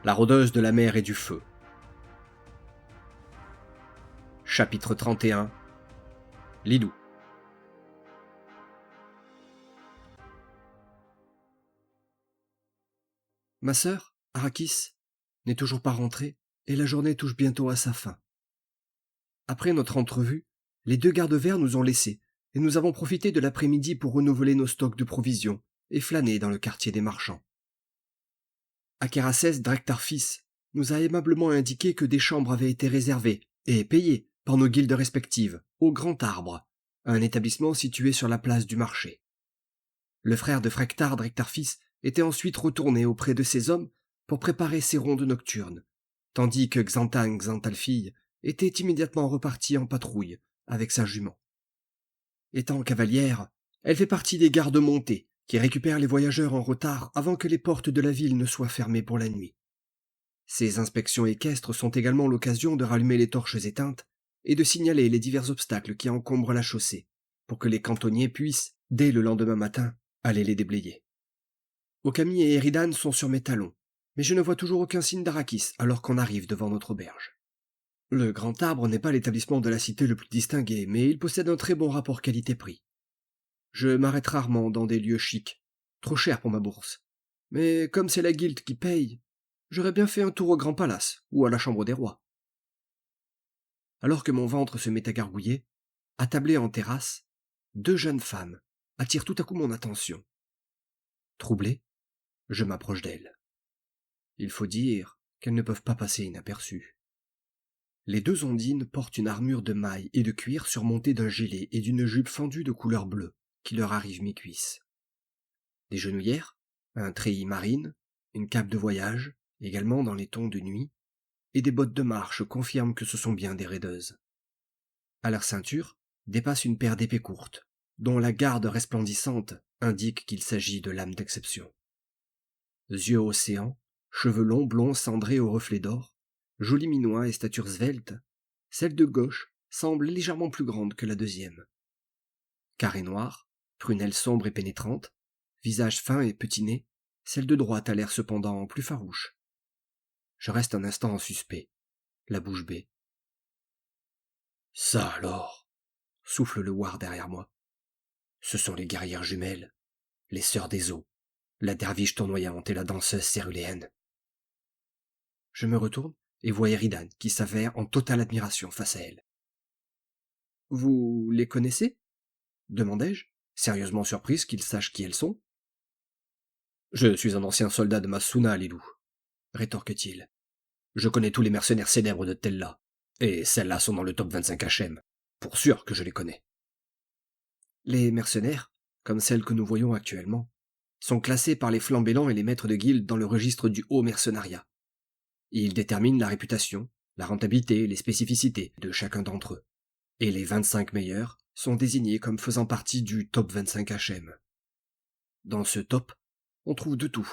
La rôdeuse de la mer et du feu. Chapitre 31. Lilou. Ma sœur, Arrakis, n'est toujours pas rentrée, et la journée touche bientôt à sa fin. Après notre entrevue, les deux gardes verts nous ont laissés, et nous avons profité de l'après-midi pour renouveler nos stocks de provisions et flâner dans le quartier des marchands. Akerasès Drektarfis nous a aimablement indiqué que des chambres avaient été réservées et payées par nos guildes respectives au Grand Arbre, un établissement situé sur la place du marché. Le frère de Frektar Drektarfis était ensuite retourné auprès de ses hommes pour préparer ses rondes nocturnes, tandis que Xantang Xantalfille était immédiatement repartie en patrouille avec sa jument. Étant cavalière, elle fait partie des gardes montés qui récupèrent les voyageurs en retard avant que les portes de la ville ne soient fermées pour la nuit. Ces inspections équestres sont également l'occasion de rallumer les torches éteintes et de signaler les divers obstacles qui encombrent la chaussée, pour que les cantonniers puissent, dès le lendemain matin, aller les déblayer. Okami et Eridan sont sur mes talons, mais je ne vois toujours aucun signe d'Arrakis alors qu'on arrive devant notre auberge. Le Grand Arbre n'est pas l'établissement de la cité le plus distingué, mais il possède un très bon rapport qualité-prix. Je m'arrête rarement dans des lieux chics, trop cher pour ma bourse. Mais comme c'est la guilde qui paye, j'aurais bien fait un tour au Grand Palace ou à la Chambre des Rois. Alors que mon ventre se met à gargouiller, attablées en terrasse, deux jeunes femmes attirent tout à coup mon attention. Troublé, je m'approche d'elles. Il faut dire qu'elles ne peuvent pas passer inaperçues. Les deux ondines portent une armure de maille et de cuir surmontée d'un gilet et d'une jupe fendue de couleur bleue qui leur arrive mi-cuisse. Des genouillères, un treillis marine, une cape de voyage, également dans les tons de nuit, et des bottes de marche confirment que ce sont bien des raideuses. À leur ceinture dépasse une paire d'épées courtes, dont la garde resplendissante indique qu'il s'agit de lames d'exception. Yeux océans, cheveux longs blonds cendrés au reflet d'or, jolis minois et stature svelte, celle de gauche semble légèrement plus grande que la deuxième. Carré noir, prunelle sombre et pénétrante, visage fin et petit nez, celle de droite a l'air cependant plus farouche. Je reste un instant en suspect, la bouche bée. « Ça alors !» souffle le War derrière moi. « Ce sont les guerrières jumelles, les sœurs des eaux, la derviche tournoyante et la danseuse céruléenne. » Je me retourne et vois Eridan qui s'avère en totale admiration face à elle. « Vous les connaissez ?» demandai-je, sérieusement surprise qu'ils sachent qui elles sont. « Je suis un ancien soldat de Masuna, Lilou, » rétorque-t-il. « Je connais tous les mercenaires célèbres de Tella, et celles-là sont dans le top 25 HM. Pour sûr que je les connais. » Les mercenaires, comme celles que nous voyons actuellement, sont classés par les flambellants et les maîtres de guilde dans le registre du haut mercenariat. Ils déterminent la réputation, la rentabilité et les spécificités de chacun d'entre eux. Et les 25 meilleurs sont désignés comme faisant partie du top 25 HM. Dans ce top, on trouve de tout.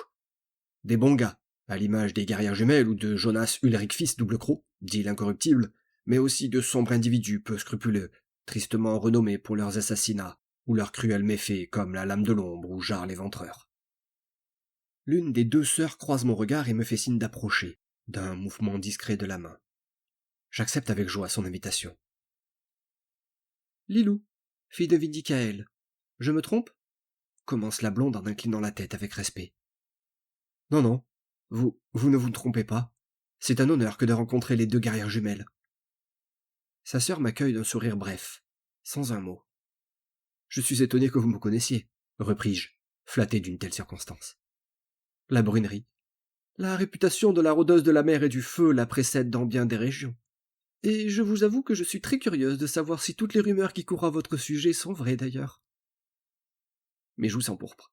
Des bons gars, à l'image des guerrières jumelles ou de Jonas Ulrich Fils Double Croc, dit l'incorruptible, mais aussi de sombres individus peu scrupuleux, tristement renommés pour leurs assassinats ou leurs cruels méfaits comme la Lame de l'Ombre ou Jarl l'Éventreur. L'une des deux sœurs croise mon regard et me fait signe d'approcher, d'un mouvement discret de la main. J'accepte avec joie son invitation. « Lilou, fille de Vindicael, je me trompe ?» commence la blonde en inclinant la tête avec respect. « Non, vous ne vous trompez pas. C'est un honneur que de rencontrer les deux guerrières jumelles. » Sa sœur m'accueille d'un sourire bref, sans un mot. « Je suis étonné que vous me connaissiez, » repris-je, flatté d'une telle circonstance. La brunerie. La réputation de la rôdeuse de la mer et du feu la précède dans bien des régions. Et je vous avoue que je suis très curieuse de savoir si toutes les rumeurs qui courent à votre sujet sont vraies d'ailleurs. Mes joues s'empourprent.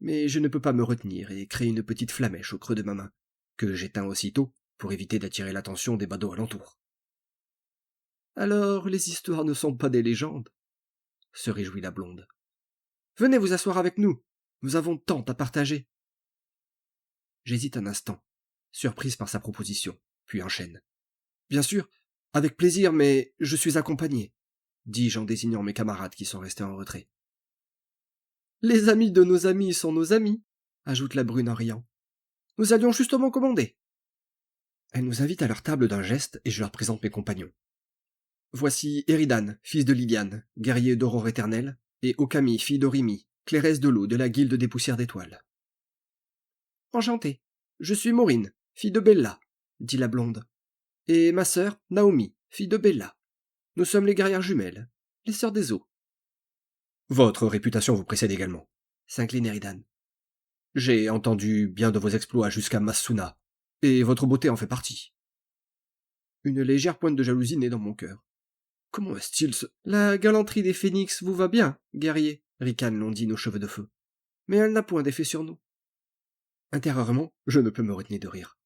Mais je ne peux pas me retenir et créer une petite flamèche au creux de ma main, que j'éteins aussitôt pour éviter d'attirer l'attention des badauds alentour. Alors, les histoires ne sont pas des légendes, se réjouit la blonde. Venez vous asseoir avec nous, nous avons tant à partager. J'hésite un instant, surprise par sa proposition, puis enchaîne. Bien sûr, avec plaisir, mais je suis accompagné, dis-je en désignant mes camarades qui sont restés en retrait. Les amis de nos amis sont nos amis, ajoute la brune en riant. Nous allions justement commander. Elle nous invite à leur table d'un geste et je leur présente mes compagnons. Voici Eridan, fils de Liliane, guerrier d'aurore éternelle, et Okami, fille d'Orimi, clairesse de l'eau de la guilde des poussières d'étoiles. Enchantée. Je suis Maureen, fille de Bella, dit la blonde. Et ma sœur, Naomi, fille de Bella. Nous sommes les guerrières jumelles, les sœurs des eaux. Votre réputation vous précède également, s'incline Eridan. J'ai entendu bien de vos exploits jusqu'à Masuna, et votre beauté en fait partie. Une légère pointe de jalousie naît dans mon cœur. Comment est-il se... La galanterie des phénix vous va bien, guerrier, ricane Londine aux cheveux de feu. Mais elle n'a point d'effet sur nous. Intérieurement, je ne peux me retenir de rire.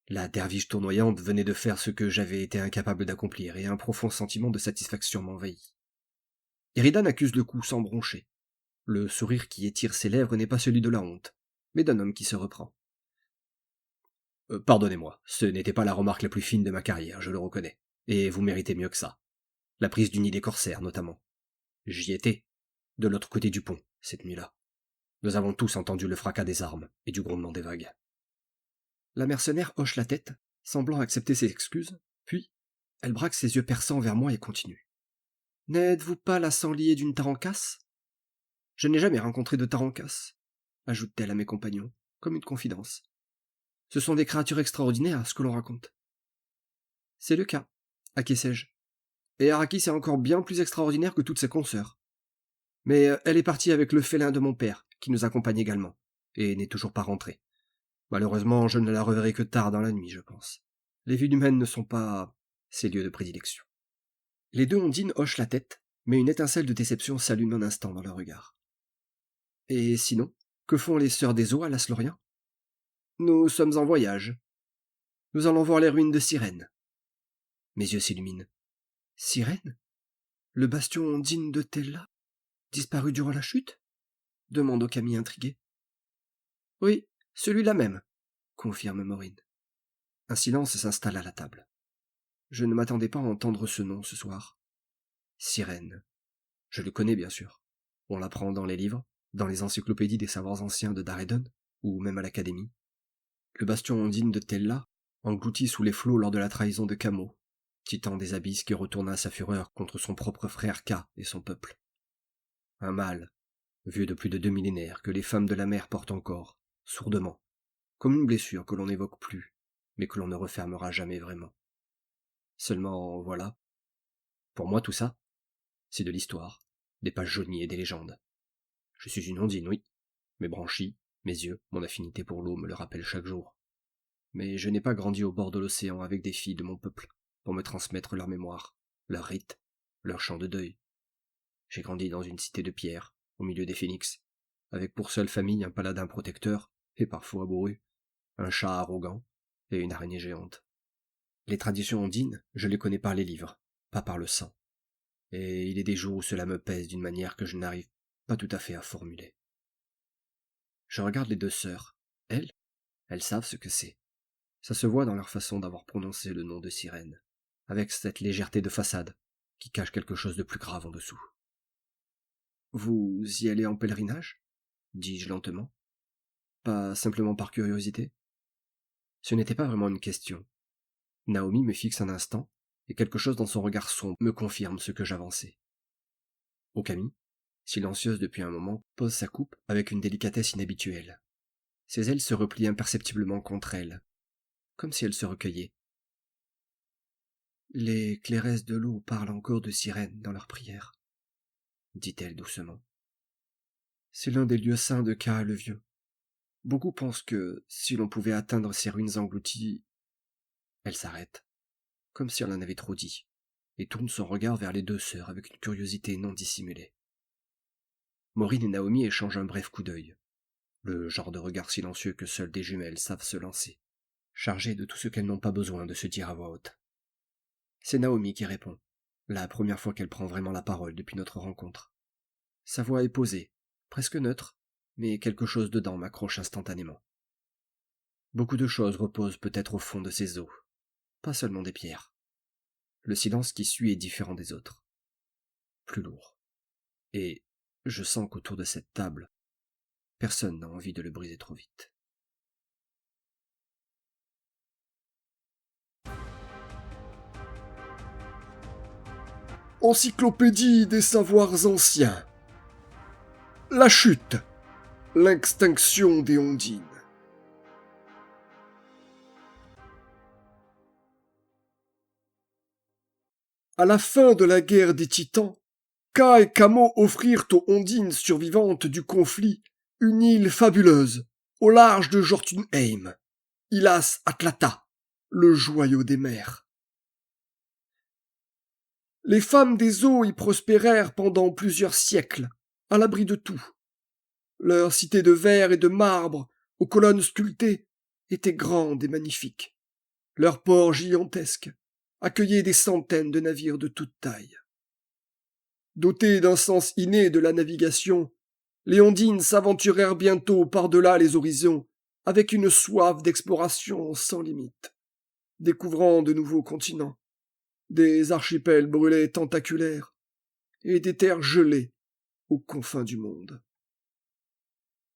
La derviche tournoyante venait de faire ce que j'avais été incapable d'accomplir, et un profond sentiment de satisfaction m'envahit. Eridan accuse le coup sans broncher. Le sourire qui étire ses lèvres n'est pas celui de la honte, mais d'un homme qui se reprend. Pardonnez-moi, ce n'était pas la remarque la plus fine de ma carrière, je le reconnais. Et vous méritez mieux que ça. La prise du nid des corsaires, notamment. J'y étais, de l'autre côté du pont, cette nuit-là. Nous avons tous entendu le fracas des armes et du grondement des vagues. La mercenaire hoche la tête, semblant accepter ses excuses, puis elle braque ses yeux perçants vers moi et continue. N'êtes-vous pas la sanglier d'une tarancasse? Je n'ai jamais rencontré de tarancasse, ajoute-t-elle à mes compagnons, comme une confidence. Ce sont des créatures extraordinaires, à ce que l'on raconte. C'est le cas, acquiesçai-je. Et Araki est encore bien plus extraordinaire que toutes ses consoeurs. Mais elle est partie avec le félin de mon père, qui nous accompagne également, et n'est toujours pas rentrée. Malheureusement, je ne la reverrai que tard dans la nuit, je pense. Les villes humaines ne sont pas ses lieux de prédilection. Les deux ondines hochent la tête, mais une étincelle de déception s'allume un instant dans leur regard. Et sinon, que font les sœurs des eaux à Las Lorien? Nous sommes en voyage. Nous allons voir les ruines de Cyrène. Mes yeux s'illuminent. Cyrène? Le bastion ondine de Tella? Disparu durant la chute? Demande Okami intrigué. Oui, celui-là même, confirme Maureen. Un silence s'installe à la table. Je ne m'attendais pas à entendre ce nom ce soir. Cyrène. Je le connais bien sûr. On l'apprend dans les livres, dans les encyclopédies des savoirs anciens de Daredon, ou même à l'académie. Le bastion ondine de Tella, englouti sous les flots lors de la trahison de Kamo, titan des abysses qui retourna sa fureur contre son propre frère K et son peuple. Un mal, vieux de plus de 2 millénaires, que les femmes de la mer portent encore, sourdement, comme une blessure que l'on n'évoque plus, mais que l'on ne refermera jamais vraiment. Seulement, voilà. Pour moi, tout ça, c'est de l'histoire, des pages jaunies et des légendes. Je suis une ondine, oui. Mes branchies, mes yeux, mon affinité pour l'eau me le rappellent chaque jour. Mais je n'ai pas grandi au bord de l'océan avec des filles de mon peuple, pour me transmettre leur mémoire, leurs rites, leurs chants de deuil. J'ai grandi dans une cité de pierre, au milieu des phénix, avec pour seule famille un paladin protecteur, et parfois bourru, un chat arrogant et une araignée géante. Les traditions ondines, je les connais par les livres, pas par le sang. Et il est des jours où cela me pèse d'une manière que je n'arrive pas tout à fait à formuler. Je regarde les deux sœurs. Elles savent ce que c'est. Ça se voit dans leur façon d'avoir prononcé le nom de Cyrène, avec cette légèreté de façade qui cache quelque chose de plus grave en dessous. Vous y allez en pèlerinage? Dis-je lentement. Pas simplement par curiosité? Ce n'était pas vraiment une question. Naomi me fixe un instant, et quelque chose dans son regard sombre me confirme ce que j'avançais. Okami, silencieuse depuis un moment, pose sa coupe avec une délicatesse inhabituelle. Ses ailes se replient imperceptiblement contre elle, comme si elle se recueillait. Les clairesses de l'eau parlent encore de sirènes dans leurs prières, dit-elle doucement. C'est l'un des lieux saints de Ka le Vieux. Beaucoup pensent que, si l'on pouvait atteindre ces ruines englouties... Elle s'arrête, comme si elle en avait trop dit, et tourne son regard vers les deux sœurs avec une curiosité non dissimulée. Maureen et Naomi échangent un bref coup d'œil, le genre de regard silencieux que seules des jumelles savent se lancer, chargées de tout ce qu'elles n'ont pas besoin de se dire à voix haute. C'est Naomi qui répond, la première fois qu'elle prend vraiment la parole depuis notre rencontre. Sa voix est posée, presque neutre, mais quelque chose dedans m'accroche instantanément. Beaucoup de choses reposent peut-être au fond de ces eaux, pas seulement des pierres. Le silence qui suit est différent des autres, plus lourd. Et je sens qu'autour de cette table, personne n'a envie de le briser trop vite. Encyclopédie des savoirs anciens. La chute. L'extinction des ondines. À la fin de la guerre des Titans, Ka et Kamo offrirent aux ondines survivantes du conflit une île fabuleuse, au large de Jotunheim, Ilas Atlata, le joyau des mers. Les femmes des eaux y prospérèrent pendant plusieurs siècles, à l'abri de tout. Leur cité de verre et de marbre, aux colonnes sculptées, était grande et magnifique. Leur port gigantesque accueillait des centaines de navires de toute taille. Dotés d'un sens inné de la navigation, les ondines s'aventurèrent bientôt par-delà les horizons, avec une soif d'exploration sans limite, découvrant de nouveaux continents, des archipels brûlés tentaculaires et des terres gelées aux confins du monde.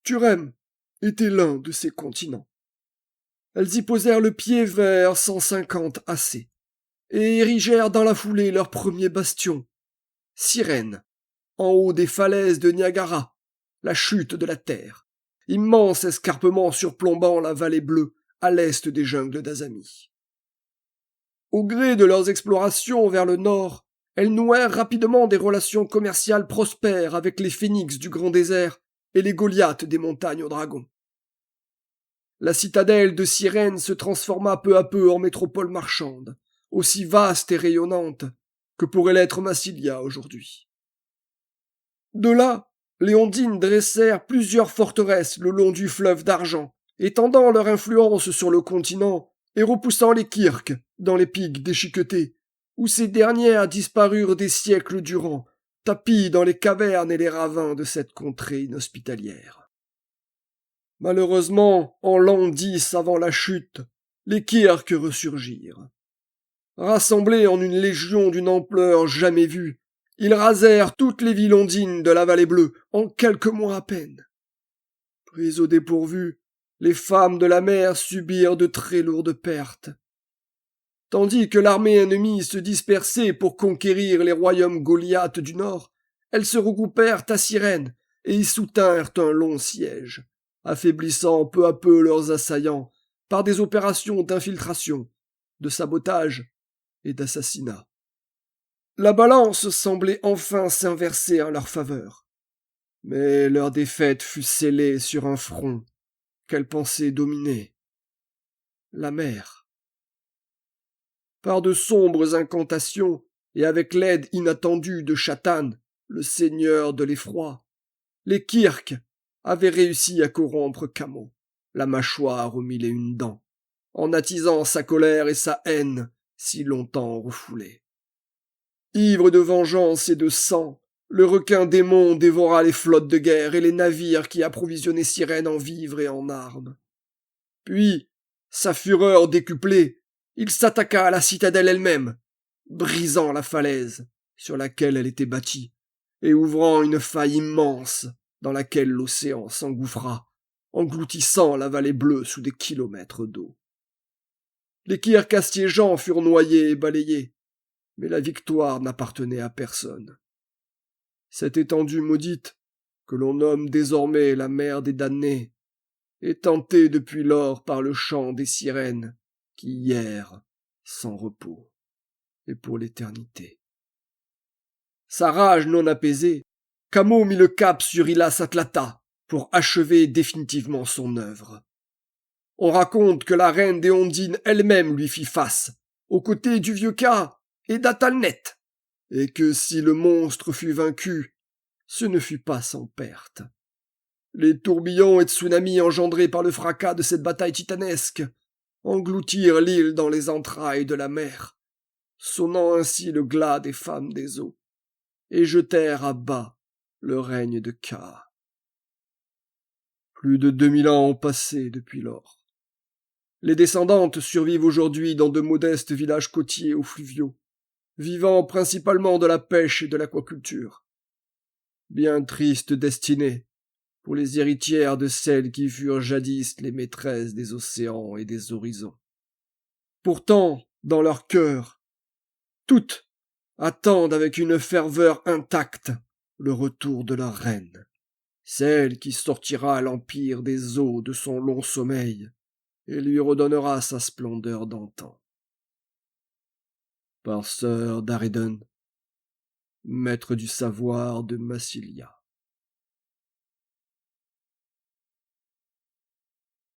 Turem était l'un de ces continents. Elles y posèrent le pied vers 150 AC et érigèrent dans la foulée leur premier bastion, Cyrène, en haut des falaises de Niagara, la chute de la Terre, immense escarpement surplombant la vallée bleue à l'est des jungles d'Azami. Au gré de leurs explorations vers le nord, elles nouèrent rapidement des relations commerciales prospères avec les phénix du grand désert et les Goliaths des montagnes aux dragons. La citadelle de Cyrène se transforma peu à peu en métropole marchande, aussi vaste et rayonnante que pourrait l'être Massilia aujourd'hui. De là, les ondines dressèrent plusieurs forteresses le long du fleuve d'argent, étendant leur influence sur le continent et repoussant les Kirks dans les pics déchiquetés, où ces dernières disparurent des siècles durant, tapies dans les cavernes et les ravins de cette contrée inhospitalière. Malheureusement, en l'an 10 avant la chute, les Kirks ressurgirent. Rassemblés en une légion d'une ampleur jamais vue, ils rasèrent toutes les villes ondines de la vallée bleue en quelques mois à peine. Pris au dépourvu, les femmes de la mer subirent de très lourdes pertes. Tandis que l'armée ennemie se dispersait pour conquérir les royaumes goliaths du nord, elles se regroupèrent à Cyrène et y soutinrent un long siège, affaiblissant peu à peu leurs assaillants par des opérations d'infiltration, de sabotage et d'assassinat. La balance semblait enfin s'inverser en leur faveur, mais leur défaite fut scellée sur un front qu'elles pensaient dominer, la mer. Par de sombres incantations et avec l'aide inattendue de Shatan, le seigneur de l'effroi, les Kirks avaient réussi à corrompre Kamo, la mâchoire aux 1001 dents, en attisant sa colère et sa haine si longtemps refoulées. Ivre de vengeance et de sang, le requin démon dévora les flottes de guerre et les navires qui approvisionnaient Cyrène en vivres et en armes. Puis, sa fureur décuplée, il s'attaqua à la citadelle elle-même, brisant la falaise sur laquelle elle était bâtie, et ouvrant une faille immense dans laquelle l'océan s'engouffra, engloutissant la vallée bleue sous des kilomètres d'eau. Les Kirks assiégeants furent noyés et balayés, mais la victoire n'appartenait à personne. Cette étendue maudite, que l'on nomme désormais la mer des damnés, est tentée depuis lors par le chant des sirènes, qui hier, sans repos, et pour l'éternité. Sa rage non apaisée, Kamo mit le cap sur Ilas Atlata pour achever définitivement son œuvre. On raconte que la reine des Ondines elle-même lui fit face, aux côtés du vieux Ka et d'Atalnet, et que si le monstre fut vaincu, ce ne fut pas sans perte. Les tourbillons et tsunamis engendrés par le fracas de cette bataille titanesque engloutirent l'île dans les entrailles de la mer, sonnant ainsi le glas des femmes des eaux, et jetèrent à bas le règne de Ka. Plus de 2000 ans ont passé depuis lors. Les descendantes survivent aujourd'hui dans de modestes villages côtiers ou fluviaux, vivant principalement de la pêche et de l'aquaculture. Bien triste destinée pour les héritières de celles qui furent jadis les maîtresses des océans et des horizons. Pourtant, dans leur cœur, toutes attendent avec une ferveur intacte le retour de leur reine, celle qui sortira à l'empire des eaux de son long sommeil et lui redonnera sa splendeur d'antan. Par Sir Darredon, maître du savoir de Massilia.